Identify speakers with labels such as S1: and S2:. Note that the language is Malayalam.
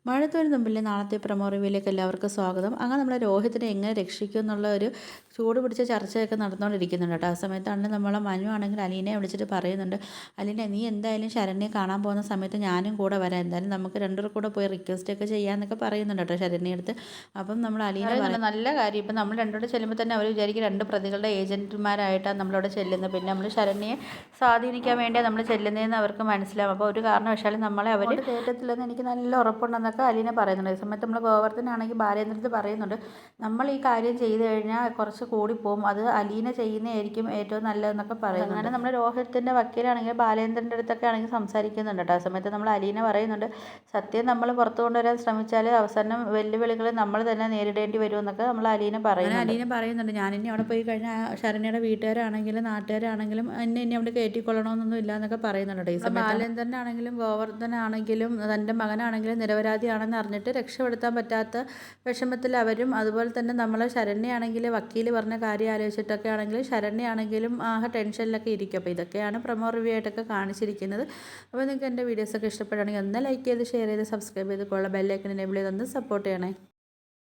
S1: മഴത്തോരു മുമ്പിലെ നാളത്തെ പ്രമോ റിവ്യൂയിലേക്ക് എല്ലാവർക്കും സ്വാഗതം. അങ്ങനെ നമ്മളെ രോഹിത്തിനെ എങ്ങനെ രക്ഷിക്കും എന്നുള്ള ഒരു ചൂട് പിടിച്ച ചർച്ചയൊക്കെ നടന്നുകൊണ്ടിരിക്കുന്നുണ്ട് കേട്ടോ. ആ സമയത്താണ് നമ്മളെ മനു ആണെങ്കിൽ അലീനയെ വിളിച്ചിട്ട് പറയുന്നുണ്ട്, അലീന നീ എന്തായാലും ശരണ്യെ കാണാൻ പോകുന്ന സമയത്ത് ഞാനും കൂടെ വരാം, എന്തായാലും നമുക്ക് രണ്ടുപേർ കൂടെ പോയി റിക്വസ്റ്റ് ഒക്കെ ചെയ്യാമെന്നൊക്കെ പറയുന്നുണ്ട് കേട്ടോ ശരണ്യ അടുത്ത്. അപ്പം നമ്മൾ അലീന പറയുന്നത് നല്ല കാര്യം, ഇപ്പം നമ്മൾ രണ്ടുകൂടെ ചെല്ലുമ്പോൾ തന്നെ അവർ വിചാരിക്കും രണ്ട് പ്രതികളുടെ ഏജന്റുമാരായിട്ടാണ് നമ്മളവിടെ ചെല്ലുന്നത്. പിന്നെ നമ്മൾ ശരണ്യെ സ്വാധീനിക്കാൻ വേണ്ടിയാണ് നമ്മൾ ചെല്ലുന്നതെന്ന് അവർക്ക് മനസ്സിലാവും. അപ്പോൾ ഒരു കാരണവശാലും നമ്മളെ അവർ കയറ്റത്തില്ലെന്ന് എനിക്ക് നല്ല ഉറപ്പുണ്ടെന്നൊക്കെ അലീന പറയുന്നുണ്ട്. ഈ സമയത്ത് നമ്മൾ ഗോവർദ്ധനാണെങ്കിൽ ബാലേന്ദ്രത്ത് പറയുന്നുണ്ട്, നമ്മൾ ഈ കാര്യം ചെയ്തു കഴിഞ്ഞാൽ കുറച്ച് കൂടിപ്പോവും, അത് അലീന ചെയ്യുന്നതായിരിക്കും ഏറ്റവും നല്ലതെന്നൊക്കെ പറയുന്നുണ്ട്. അങ്ങനെ നമ്മൾ രോഹിത്തിൻ്റെ വക്കീലാണെങ്കിൽ ബാലേന്ദ്രൻ്റെ അടുത്തൊക്കെ ആണെങ്കിൽ സംസാരിക്കുന്നുണ്ട് കേട്ടോ. ആ സമയത്ത് നമ്മൾ അലീന പറയുന്നുണ്ട്, സത്യം നമ്മൾ പുറത്തു കൊണ്ടുവരാൻ ശ്രമിച്ചാൽ അവസാനം വെല്ലുവിളികൾ നമ്മൾ തന്നെ നേരിടേണ്ടി വരുമെന്നൊക്കെ നമ്മൾ അലീന പറയുന്നുണ്ട്. അലീന പറയുന്നുണ്ട്, ഞാനിനി അവിടെ പോയി കഴിഞ്ഞാൽ ശരണ്യയുടെ വീട്ടുകാരാണെങ്കിലും നാട്ടുകാരാണെങ്കിലും എന്നെ ഇനി അവിടെ കയറ്റിക്കൊള്ളണമെന്നൊന്നും ഇല്ല എന്നൊക്കെ പറയുന്നുണ്ട്. ഈ സമയത്ത് ബാലേന്ദ്രനാണെങ്കിലും ഗോവർദ്ധനാണെങ്കിലും തൻ്റെ മകനാണെങ്കിലും നിരപരാധിയാണെന്ന് അറിഞ്ഞിട്ട് രക്ഷപ്പെടുത്താൻ പറ്റാത്ത വിഷമത്തിൽ അവരും, അതുപോലെ തന്നെ നമ്മളെ ശരണ്യാണെങ്കിൽ വക്കീൽ പറഞ്ഞ കാര്യം ആലോചിച്ചിട്ടൊക്കെ ആണെങ്കിലും ശരണ്യാണെങ്കിലും ആ ടെൻഷനിലൊക്കെ ഇരിക്കും. അപ്പോൾ ഇതൊക്കെയാണ് പ്രമോ റിവ്യൂ ആയിട്ടൊക്കെ കാണിച്ചിരിക്കുന്നത്. അപ്പോൾ നിങ്ങൾക്ക് എൻ്റെ വീഡിയോസൊക്കെ ഇഷ്ടപ്പെടുകയാണെങ്കിൽ ഒന്ന് ലൈക്ക് ചെയ്ത് ഷെയർ ചെയ്ത് സബ്സ്ക്രൈബ് ചെയ്ത് ബെല്ലൈക്കൺ എനേബിൾ ചെയ്ത് ഒന്ന് സപ്പോർട്ട് ചെയ്യണേ.